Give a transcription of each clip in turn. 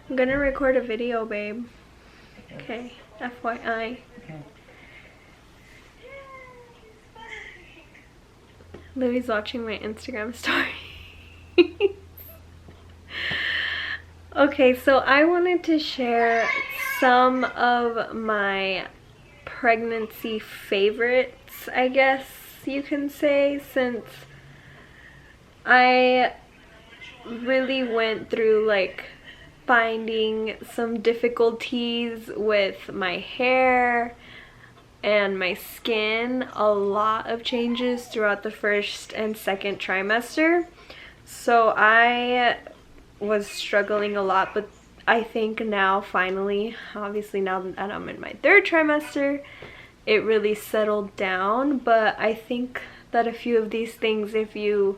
I'm gonna record a video, babe. Okay, FYI. Okay. Lily's watching my Instagram story. Okay, so I wanted to share some of my pregnancy favorites, I guess you can say, since I really went through like finding some difficulties with my hair and my skin, a lot of changes throughout the first and second trimester. So I was struggling a lot, but I think now finally, obviously now that I'm in my third trimester, it really settled down. But I think that a few of these things, if you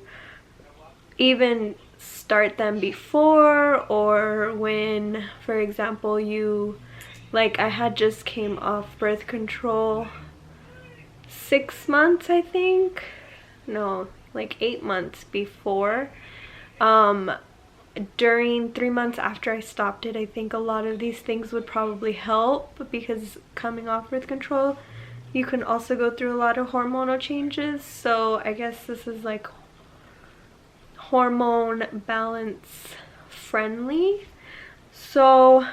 even start them before, or when, for example, like I had just came off birth control 6 months, I think, no, like 8 months before. During 3 months after I stopped it, I think a lot of these things would probably help, because coming off birth control, you can also go through a lot of hormonal changes. So I guess this is like hormone balance friendly. So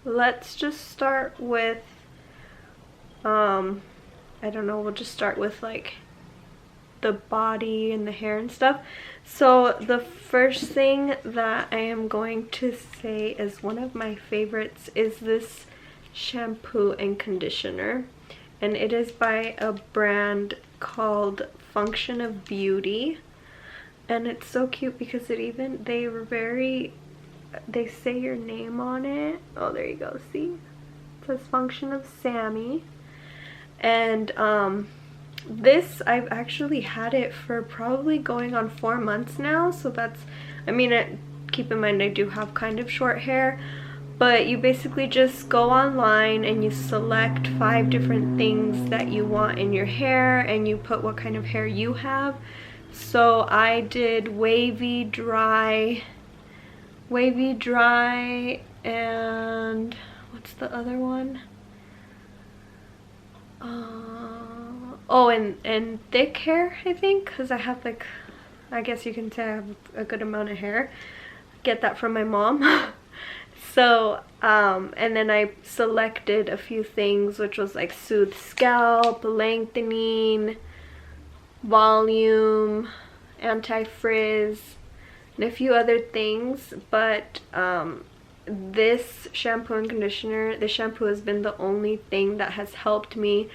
let's just start with I don't know, we'll just start with like the body and the hair and stuff. So the first thing that I am going to say is one of my favorites is this shampoo and conditioner, and it is by a brand called Function of Beauty. And it's so cute because they say your name on it. Oh, there you go, see? It says Function of Sammy. And this, I've actually had it for probably going on 4 months now. So that's, I mean, keep in mind I do have kind of short hair. But you basically just go online and you select 5 different things that you want in your hair, and you put what kind of hair you have. So I did wavy, dry, and what's the other one? Oh, and thick hair, I think, because I have like, I guess you can say I have a good amount of hair. Get that from my mom. So, and then I selected a few things, which was like soothe scalp, lengthening, volume, anti-frizz, and a few other things. But this shampoo and conditioner, the shampoo has been the only thing that has helped me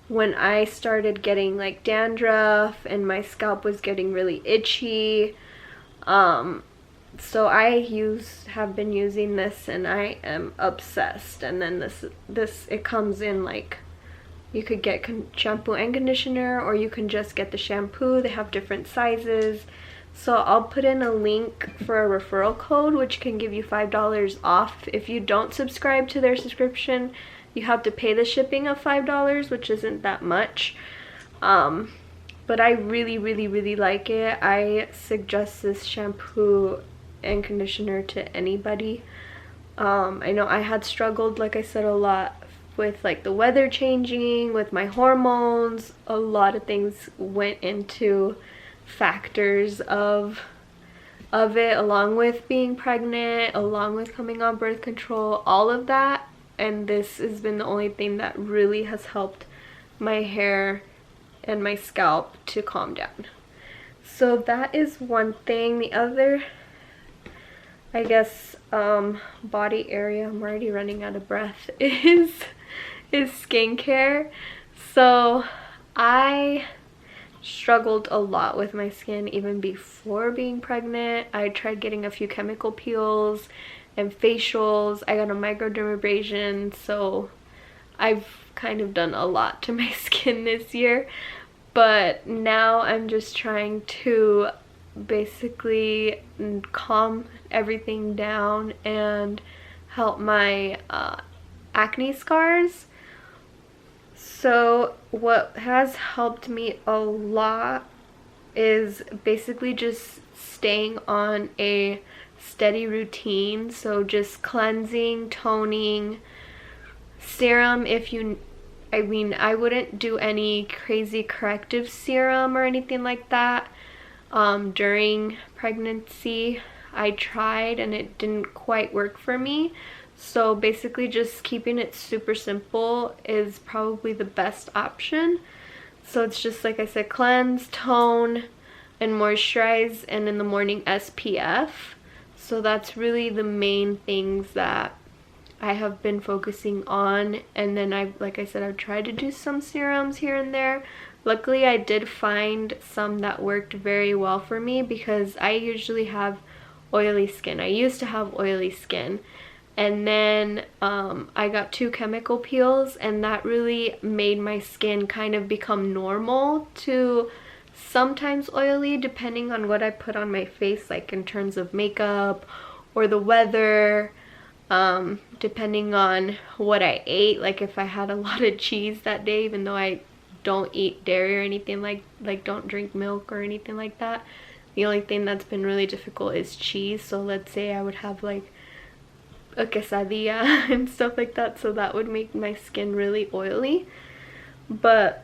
when I started getting like dandruff and my scalp was getting really itchy. So I have been using this, and I am obsessed. And then this it comes in like, you could get shampoo and conditioner, or you can just get the shampoo. They have different sizes. So I'll put in a link for a referral code, which can give you $5 off. If you don't subscribe to their subscription, you have to pay the shipping of $5, which isn't that much. But I really, really, really like it. I suggest this shampoo and conditioner to anybody. I know I had struggled, like I said, a lot with like the weather changing, with my hormones. A lot of things went into factors of it, along with being pregnant, along with coming on birth control, all of that. And this has been the only thing that really has helped my hair and my scalp to calm down. So that is one thing. The other, I guess, body area, I'm already running out of breath, is skincare. So I struggled a lot with my skin even before being pregnant. I tried getting a few chemical peels and facials. I got a microdermabrasion, so I've kind of done a lot to my skin this year. But now I'm just trying to basically calm everything down and help my acne scars. So what has helped me a lot is basically just staying on a steady routine. So just cleansing, toning, serum if you, I mean, I wouldn't do any crazy corrective serum or anything like that during pregnancy. I tried and it didn't quite work for me. So basically just keeping it super simple is probably the best option. So it's just, like I said, cleanse, tone, and moisturize, and in the morning SPF. So that's really the main things that I have been focusing on. And then like I said, I've tried to do some serums here and there. Luckily I did find some that worked very well for me, because I usually have oily skin. I used to have oily skin, and then I got 2 chemical peels, and that really made my skin kind of become normal to sometimes oily, depending on what I put on my face, like in terms of makeup or the weather, depending on what I ate. Like if I had a lot of cheese that day, even though I don't eat dairy or anything, like don't drink milk or anything like that, the only thing that's been really difficult is cheese. So let's say I would have like a quesadilla and stuff like that, so that would make my skin really oily. But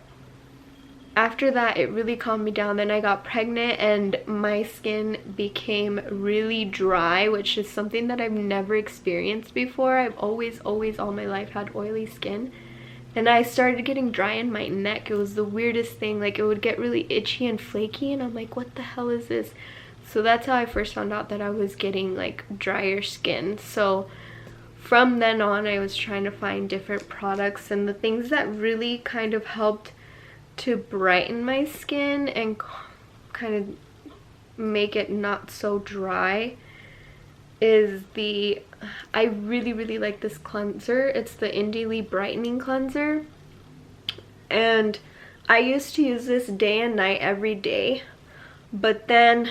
after that it really calmed me down. Then I got pregnant and my skin became really dry, which is something that I've never experienced before. I've always all my life had oily skin, and I started getting dry in my neck. It was the weirdest thing. Like it would get really itchy and flaky, and I'm like, what the hell is this? So that's how I first found out that I was getting like drier skin. So from then on I was trying to find different products, and the things that really kind of helped to brighten my skin and kind of make it not so dry is I really like this cleanser. It's the Indie Brightening Cleanser, and I used to use this day and night every day, but then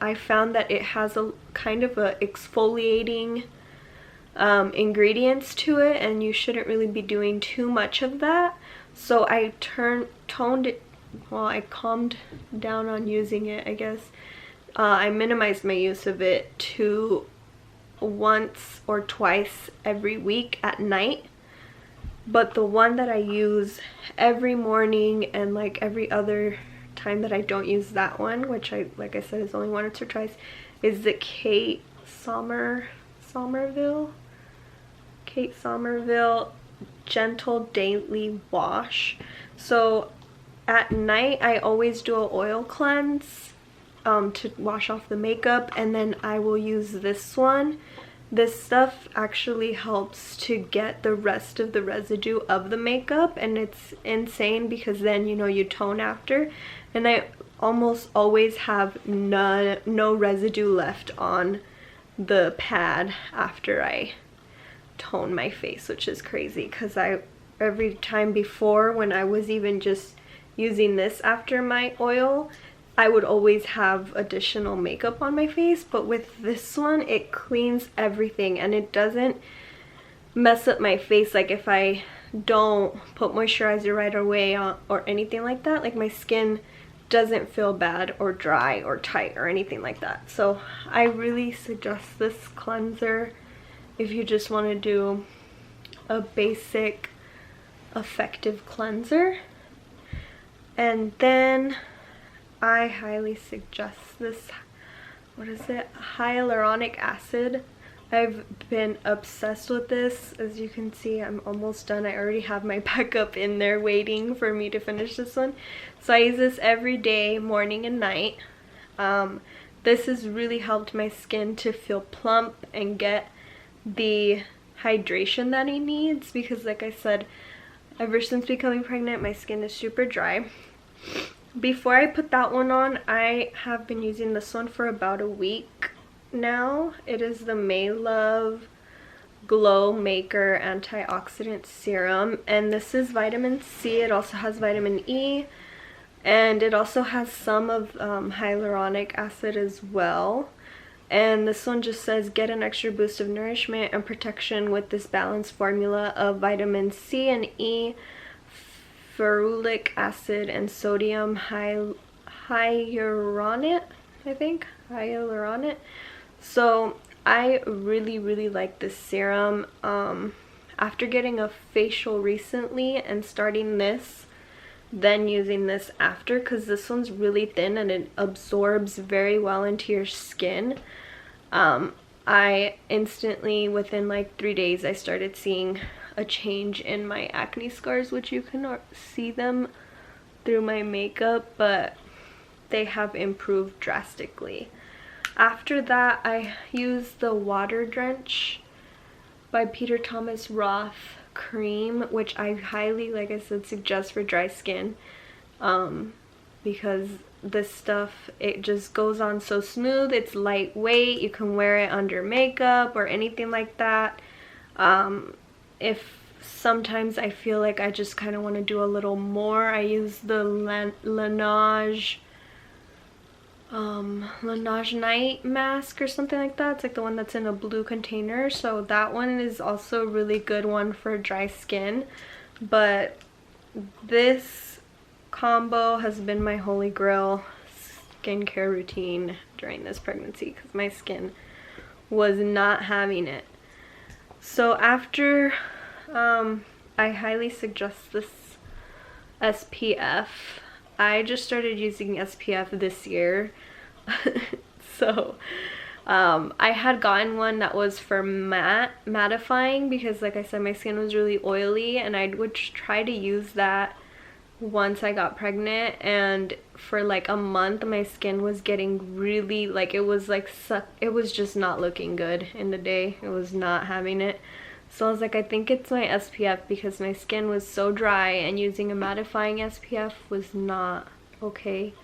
I found that it has a kind of a exfoliating ingredients to it, and you shouldn't really be doing too much of that. So I toned it, well, I calmed down on using it, I guess. I minimized my use of it to once or twice every week at night. But the one that I use every morning and like every other time that I don't use that one, which like I said is only once or twice, is the Kate Somerville Gentle Daily Wash. So at night I always do an oil cleanse to wash off the makeup, and then I will use this one. This stuff actually helps to get the rest of the residue of the makeup, and it's insane because then, you know, you tone after, and I almost always have no residue left on the pad after I tone my face, which is crazy because every time before, when I was even just using this after my oil, I would always have additional makeup on my face. But with this one, it cleans everything and it doesn't mess up my face. Like if I don't put moisturizer right away or anything like that, like my skin doesn't feel bad or dry or tight or anything like that. So I really suggest this cleanser if you just want to do a basic effective cleanser. And then I highly suggest this, what is it, hyaluronic acid. I've been obsessed with this. As you can see, I'm almost done. I already have my backup in there waiting for me to finish this one. So I use this every day, morning and night. This has really helped my skin to feel plump and get the hydration that it needs, because like I said, ever since becoming pregnant, my skin is super dry. Before I put that one on, I have been using this one for about a week now. It is the Maylove Glow Maker Antioxidant Serum, and this is vitamin C. It also has vitamin E, and it also has some of hyaluronic acid as well. And this one just says, get an extra boost of nourishment and protection with this balanced formula of vitamin C and E, ferulic acid, and sodium hyaluronate, I think, hyaluronate. So I really like this serum. After getting a facial recently and starting this, then using this after, because this one's really thin and it absorbs very well into your skin. I instantly, within like 3 days, I started seeing a change in my acne scars, which you can see them through my makeup, but they have improved drastically. After that, I used the Water Drench by Peter Thomas Roth cream, which I highly, like I said, suggest for dry skin, because this stuff, it just goes on so smooth. It's lightweight. You can wear it under makeup or anything like that. If sometimes I feel like I just kind of want to do a little more, I use the Laneige night mask or something like that. It's like the one that's in a blue container, so that one is also a really good one for dry skin. But this combo has been my holy grail skincare routine during this pregnancy, because my skin was not having it. So after, I highly suggest this SPF. I just started using SPF this year. So I had gotten one that was for mattifying, because like I said, my skin was really oily, and I would try to use that once I got pregnant, and for like a month my skin was getting really, like, it was like it was just not looking good in the day. It was not having it. So I was like, I think it's my SPF, because my skin was so dry and using a mattifying SPF was not okay.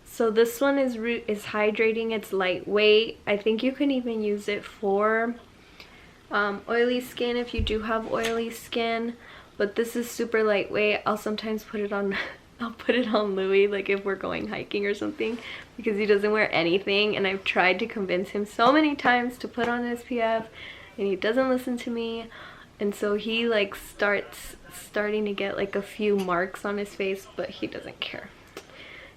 So this one is hydrating. It's lightweight. I think you can even use it for oily skin if you do have oily skin. But this is super lightweight. I'll sometimes put it on I'll put it on Louis, like if we're going hiking or something, because he doesn't wear anything, and I've tried to convince him so many times to put on SPF, and he doesn't listen to me. And so he like starting to get like a few marks on his face, but he doesn't care.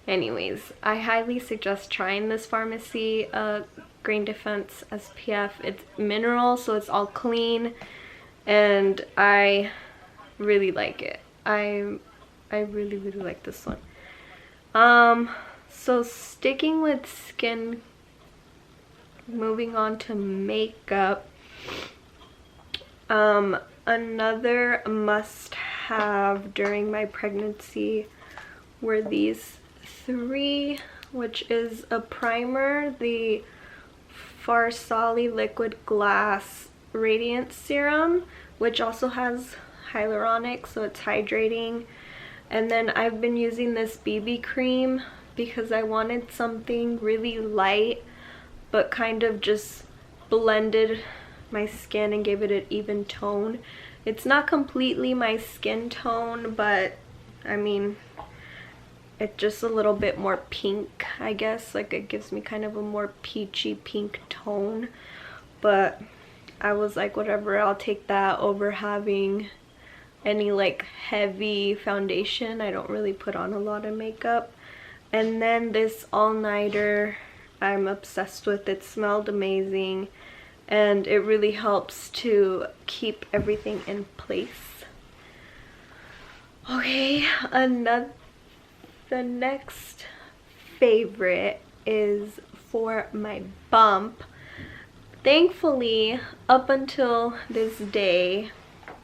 Anyways, I highly suggest trying this Pharmacy Grain Defense SPF. It's mineral, so it's all clean, and I really like it. I really like this one. So sticking with skin, moving on to makeup. Another must-have during my pregnancy were these three, which is a primer, the Farsali Liquid Glass Radiance Serum, which also has hyaluronic, so it's hydrating. And then I've been using this BB cream because I wanted something really light but kind of just blended my skin and gave it an even tone. It's not completely my skin tone, but I mean, it's just a little bit more pink, I guess. Like, it gives me kind of a more peachy pink tone. But I was like, whatever, I'll take that over having any like heavy foundation. I don't really put on a lot of makeup. And then this all-nighter, I'm obsessed with. It smelled amazing, and it really helps to keep everything in place. Okay, the next favorite is for my bump. Thankfully, up until this day,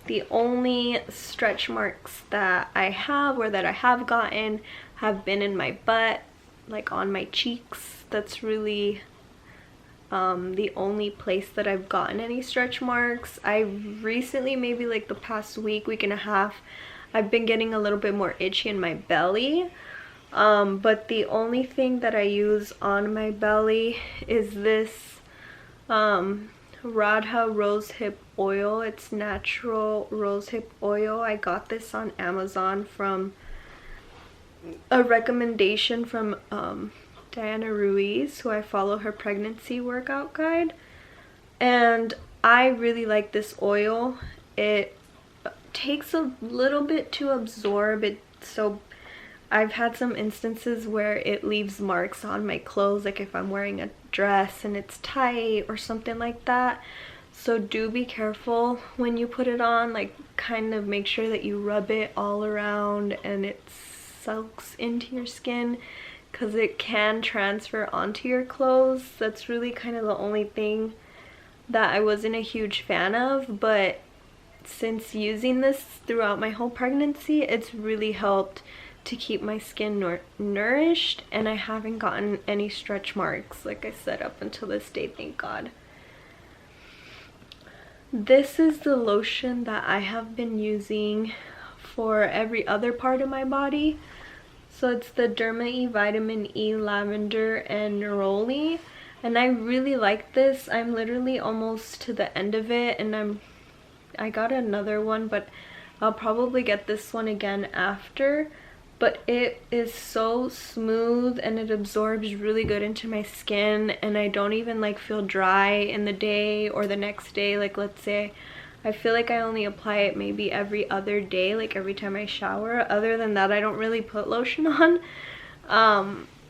the only stretch marks that I have, or that I have gotten, have been in my butt, like on my cheeks. That's really the only place that I've gotten any stretch marks. I recently, maybe like the past week and a half, I've been getting a little bit more itchy in my belly. But the only thing that I use on my belly is this Radha rosehip oil. It's natural rosehip oil. I got this on Amazon from a recommendation from Diana Ruiz, who I follow her pregnancy workout guide, and I really like this oil. It takes a little bit to absorb it, so I've had some instances where it leaves marks on my clothes, like if I'm wearing a dress and it's tight or something like that. So do be careful when you put it on, like kind of make sure that you rub it all around and it soaks into your skin, because it can transfer onto your clothes. That's really kind of the only thing that I wasn't a huge fan of, but since using this throughout my whole pregnancy, it's really helped to keep my skin nourished, and I haven't gotten any stretch marks, like I said, up until this day, thank God. This is the lotion that I have been using for every other part of my body. So it's the Derma-E Vitamin E Lavender and Neroli, and I really like this. I'm literally almost to the end of it, and I got another one, but I'll probably get this one again after. But it is so smooth and it absorbs really good into my skin, and I don't even like feel dry in the day or the next day. Like, let's say I feel like I only apply it maybe every other day, like every time I shower. Other than that, I don't really put lotion on,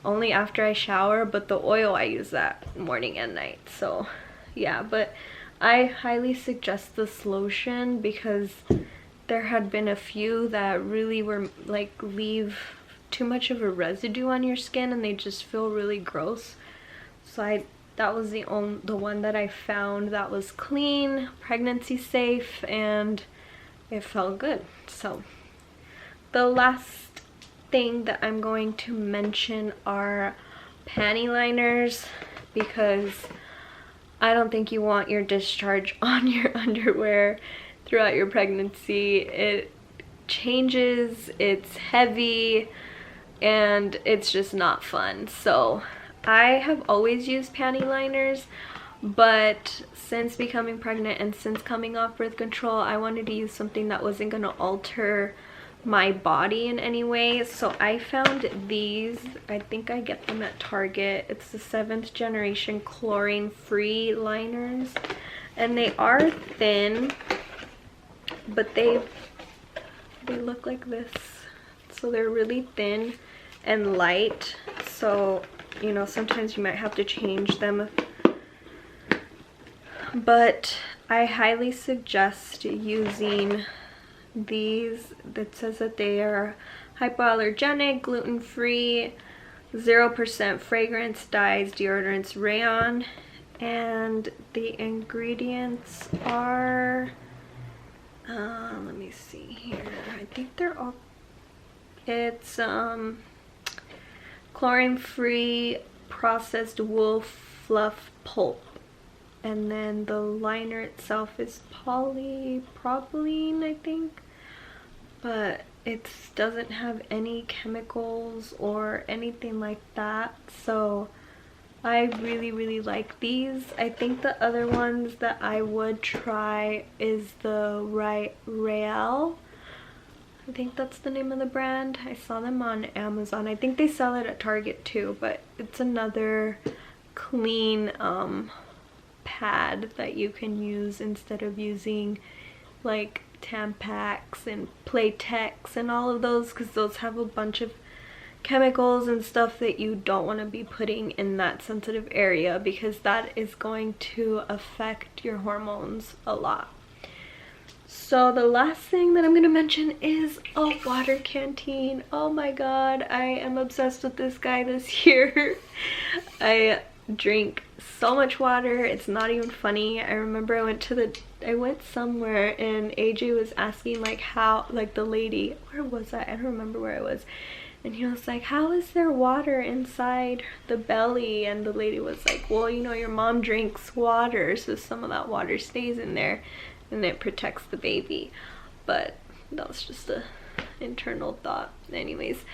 only after I shower, but the oil I use that morning and night. So yeah, but I highly suggest this lotion because there had been a few that really were like leave too much of a residue on your skin and they just feel really gross. So that was the one that I found that was clean, pregnancy safe, and it felt good. So the last thing that I'm going to mention are panty liners, because I don't think you want your discharge on your underwear throughout your pregnancy. It changes, it's heavy, and it's just not fun. So I have always used panty liners, but since becoming pregnant and since coming off birth control, I wanted to use something that wasn't going to alter my body in any way. So I found these. I think I get them at Target. It's the 7th generation chlorine free liners, and they are thin, but they look like this. So they're really thin and light, so you know, sometimes you might have to change them, but I highly suggest using these. That says that they are hypoallergenic, gluten-free, 0% fragrance, dyes, deodorants, rayon, and the ingredients are let me see here. I think they're all, it's chlorine-free processed wool fluff pulp, and then the liner itself is polypropylene, I think, but it doesn't have any chemicals or anything like that. So I really like these. I think the other ones that I would try is the Real. I think that's the name of the brand. I saw them on Amazon. I think they sell it at Target too, but it's another clean pad that you can use instead of using like Tampax and Playtex and all of those, because those have a bunch of chemicals and stuff that you don't want to be putting in that sensitive area, because that is going to affect your hormones a lot. So the last thing that I'm going to mention is a water canteen. Oh my god, I am obsessed with this guy this year. I drink so much water, it's not even funny. I remember I went somewhere and AJ was asking like how, like the lady, where was I don't remember where I was, and he was like, how is there water inside the belly? And the lady was like, well, you know, your mom drinks water, so some of that water stays in there and it protects the baby. But that was just a internal thought. Anyways,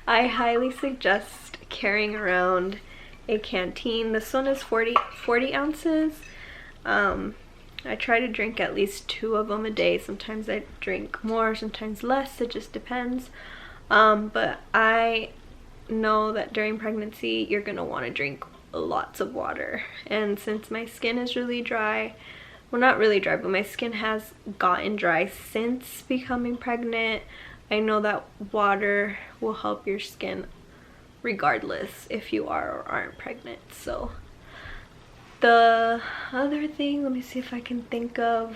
I highly suggest carrying around a canteen. This one is 40 ounces. I try to drink at least 2 of them a day. Sometimes I drink more, sometimes less, it just depends. But I know that during pregnancy you're gonna want to drink lots of water, and since my skin is really dry, well, not really dry, but my skin has gotten dry since becoming pregnant, I know that water will help your skin regardless if you are or aren't pregnant. So the other thing, let me see if I can think of,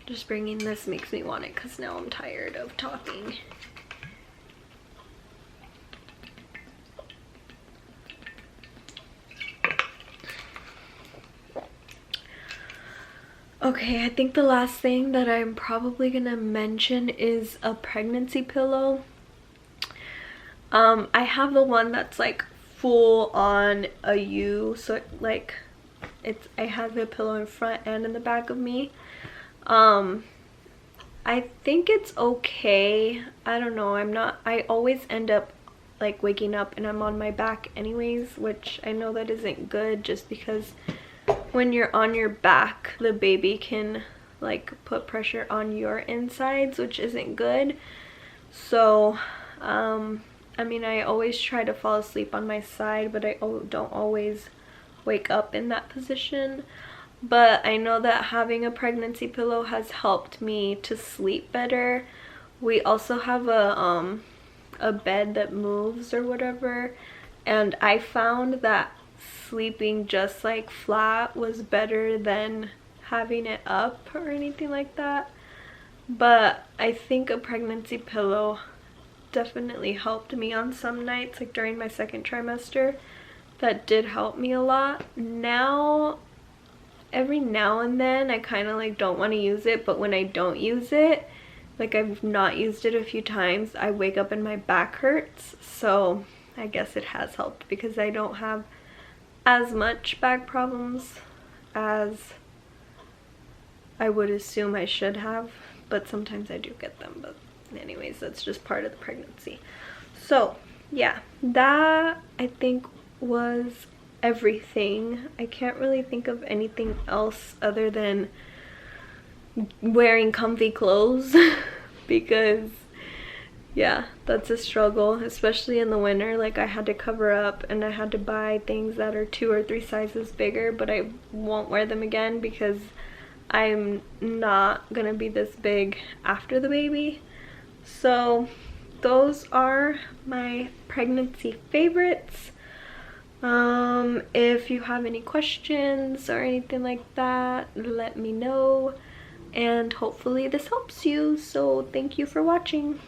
just bringing this makes me want it because now I'm tired of talking. Okay, I think the last thing that I'm probably gonna mention is a pregnancy pillow. I have the one that's like full on a U, so like I have the pillow in front and in the back of me. I think it's okay. I don't know, I always end up like waking up and I'm on my back anyways, which I know that isn't good, just because when you're on your back, the baby can like put pressure on your insides, which isn't good. So I mean, I always try to fall asleep on my side, but I don't always wake up in that position. But I know that having a pregnancy pillow has helped me to sleep better. We also have a bed that moves or whatever, and I found that sleeping just like flat was better than having it up or anything like that. But I think a pregnancy pillow definitely helped me on some nights, like during my second trimester. That did help me a lot. Now, every now and then I kind of like don't want to use it, but when I don't use it, like I've not used it a few times, I wake up and my back hurts. So I guess it has helped because I don't have as much back problems as I would assume I should have, but sometimes I do get them. But anyways, that's just part of the pregnancy. So yeah, that I think was everything. I can't really think of anything else other than wearing comfy clothes because yeah, that's a struggle, especially in the winter. Like I had to cover up and I had to buy things that are 2 or 3 sizes bigger, but I won't wear them again because I'm not gonna be this big after the baby. So those are my pregnancy favorites. If you have any questions or anything like that, let me know, and hopefully this helps you. So thank you for watching.